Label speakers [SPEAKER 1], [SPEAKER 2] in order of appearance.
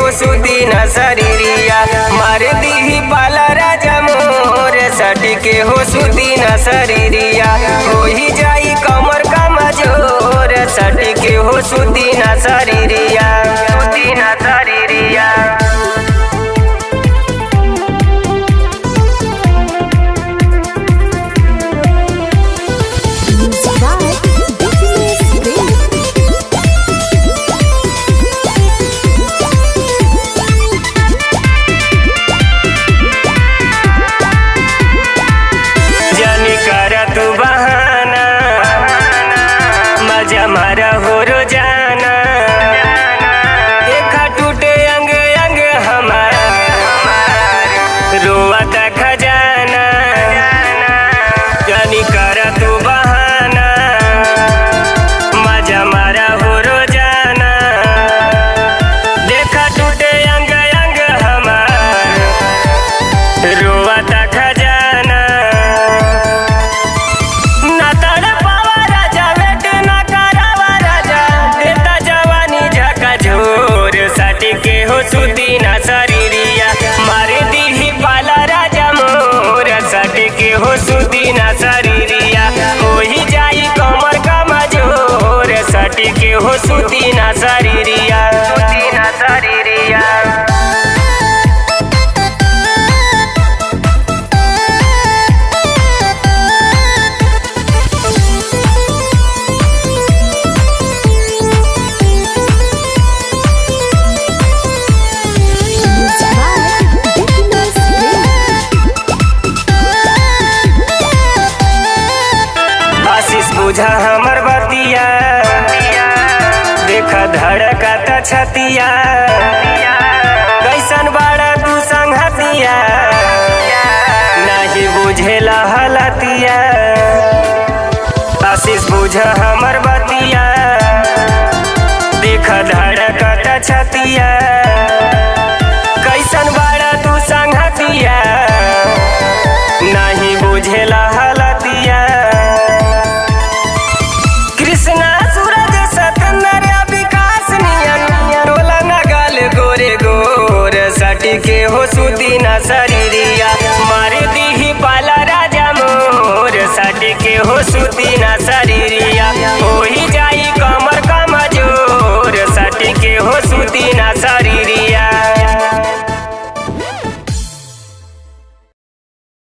[SPEAKER 1] हो सुदीना शरीरिया मार दी पाला राजा मोर सटी के हो सुदीना शरीरिया हो ही जाई कमर का मजोर सटी के हो सुदीना शरीरिया सुदीना शरीरिया।
[SPEAKER 2] हमारा हो रोजाना देखा टूटे अंग अंग हमारा रोआ का खजाना जानी करा तू बहाना मजा मारा हो रोजाना देखा टूटे अंग अंग हमारा रोआ का खजाना। सुदीना शरीरिया मार दी पाला राजा मोर सटी के हो सुदीना शरीरिया हो ही जाई कमर का मजोर सटी के हो सुदीना शरीरिया सुदीना शरीरिया। बुझा हमर बतिया देखा धड़का त छतिया कैसन बाड़ा तू संगतिया नहीं बुझेला हलतिया आशीष बुझा हमर बतिया देखा धड़का त छतिया कैसन बाड़ा तू संगतिया नहीं बुझेला हलतिया। सटी के हो सुदीना शरीरिया मार दी पाला राजा मोर सटी के हो सुदीना